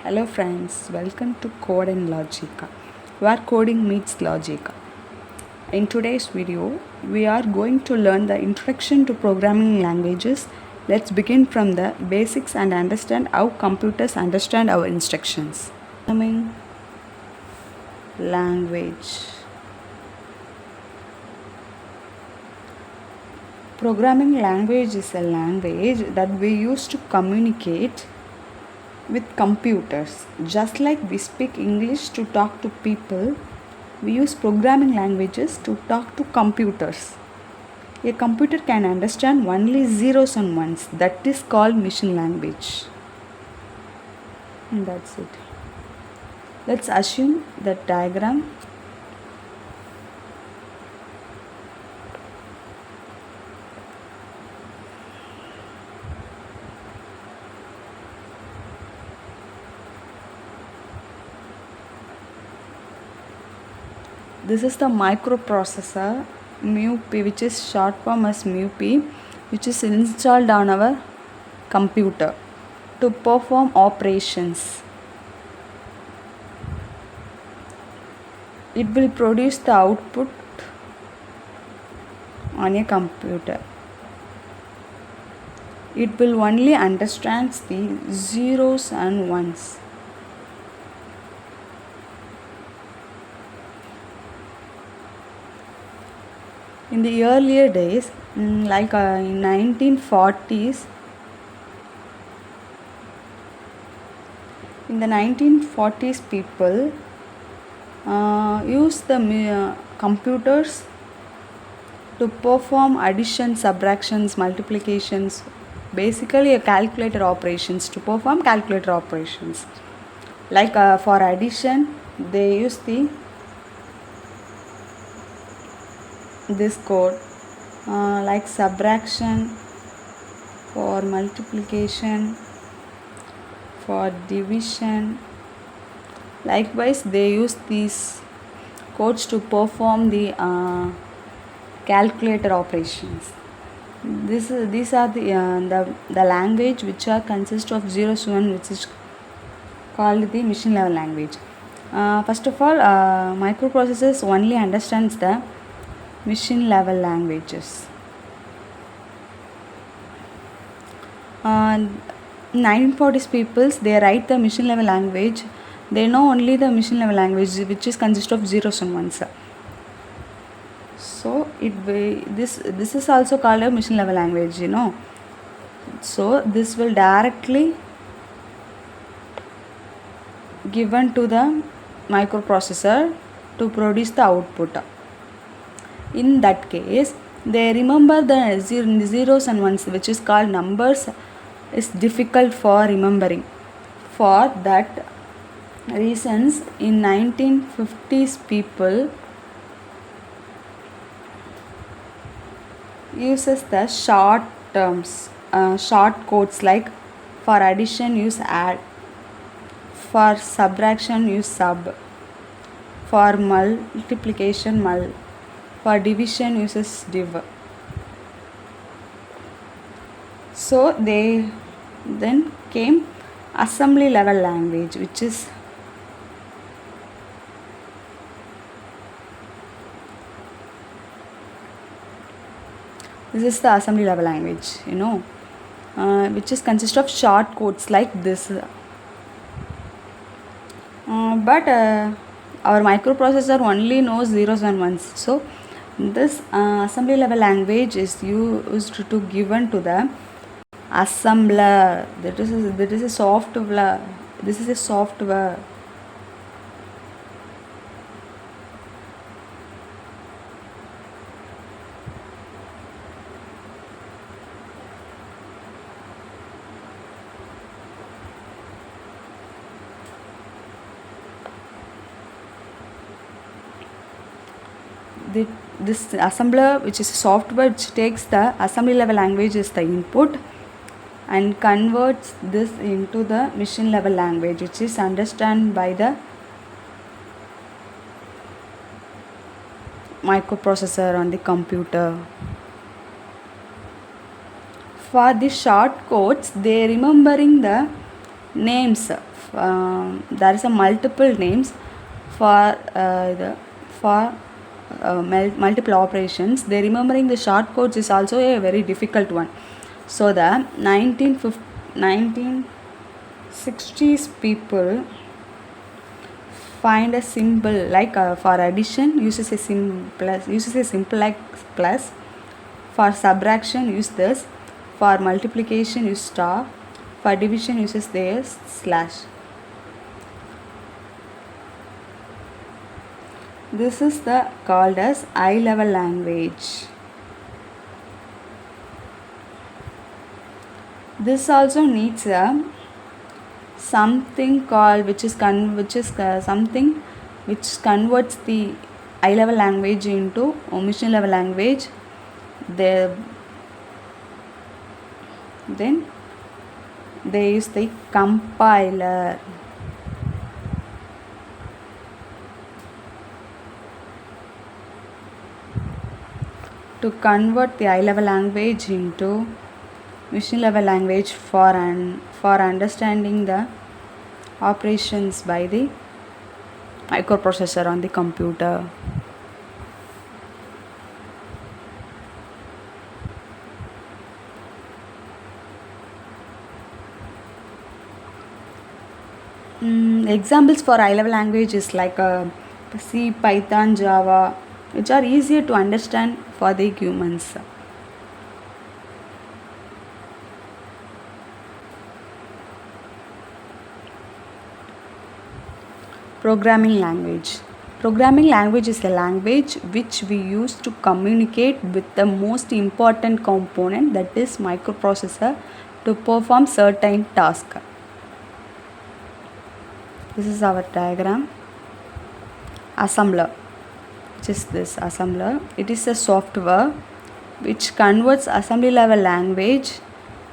Hello friends, welcome to CodeNLogic, where coding meets logic. In today's video, we are going to learn the introduction to programming languages. Let's begin from the basics and understand how computers understand our instructions. Programming language. Programming language is a language that we use to communicate with computers. Just like we speak English to talk to people, we use programming languages to talk to computers. A computer can understand only zeros and ones. That is called machine language. And that's it. Let's assume that diagram. This is the microprocessor MUP, which is short form as MUP, which is installed on our computer to perform operations. It will produce the output on a computer. It will only understand the zeros and ones. In the earlier days, in 1940s, people used the computers to perform addition, subtractions, multiplications, basically a calculator operations, to perform calculator operations. For addition, they use this code, like subtraction, for multiplication, for division. Likewise, they use these codes to perform the calculator operations. These are the language which are consist of zeros to one, which is called the machine level language. First of all, microprocessors only understands the machine level languages. 1940s peoples, they write the machine level language. They know only the machine level language, which is consist of zeros and ones. So this is also called a machine level language, So this will directly given to the microprocessor to produce the output. In that case, they remember the zeros and ones, which is called numbers, is difficult for remembering. For that reasons, in 1950s people uses the short terms, short codes, like for addition use add, for subtraction use sub, for multiplication mul, for division uses div. So they then came assembly level language, which is this is the assembly level language, which is consist of short codes like this. But our microprocessor only knows zeros and ones. So this assembly level language is used to given to the assembler. That is a software. This is a software. This assembler, which is a software which takes the assembly level language as the input and converts this into the machine level language, which is understood by the microprocessor on the computer. For the short codes, they remembering the names there is a multiple names for for multiple operations. They remembering the short codes is also a very difficult one. So the 1960s people find a symbol like for addition uses a symbol like plus, for subtraction use this, for multiplication use star, for division uses this slash. This is the called as high level language. This also needs a something called something which converts the high level language into machine level language. Then they use the compiler. To convert the high level language into machine level language for understanding the operations by the microprocessor on the computer. Examples for high level languages like C, Python, Java, which are easier to understand for the humans. Programming language. Programming language is a language which we use to communicate with the most important component, that is microprocessor, to perform certain tasks. This is our diagram. Assembler, which is this assembler. It is a software which converts assembly level language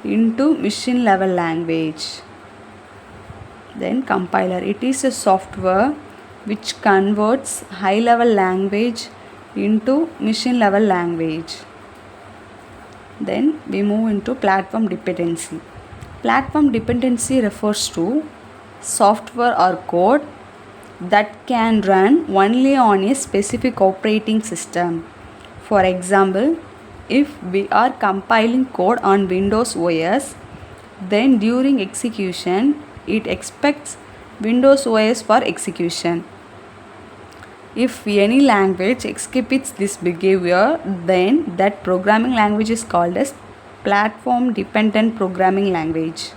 into machine level language. Then compiler, it is a software which converts high level language into machine level language. Then we move into platform dependency. Platform dependency refers to software or code that can run only on a specific operating system. For example, if we are compiling code on Windows OS, then during execution it expects Windows OS for execution. If any language exhibits this behavior, then that programming language is called as platform dependent programming language.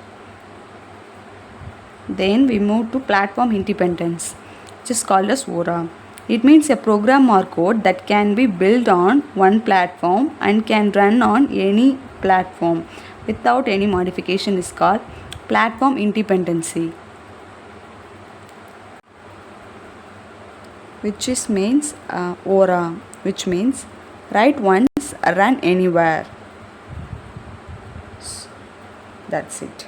Then we move to platform independence, which is called as ORA. It means a program or code that can be built on one platform and can run on any platform without any modification is called platform independency, which is means ORA, which means write once, run anywhere. That's it.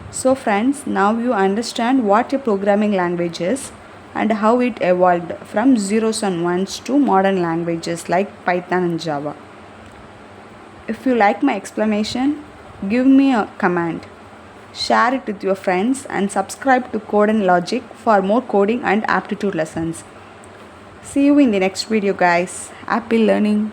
So friends, now you understand what a programming language is and how it evolved from zeros and ones to modern languages like Python and Java. If you like my explanation, give me a comment. Share it with your friends and subscribe to CodeNLogic for more coding and aptitude lessons. See you in the next video guys. Happy learning.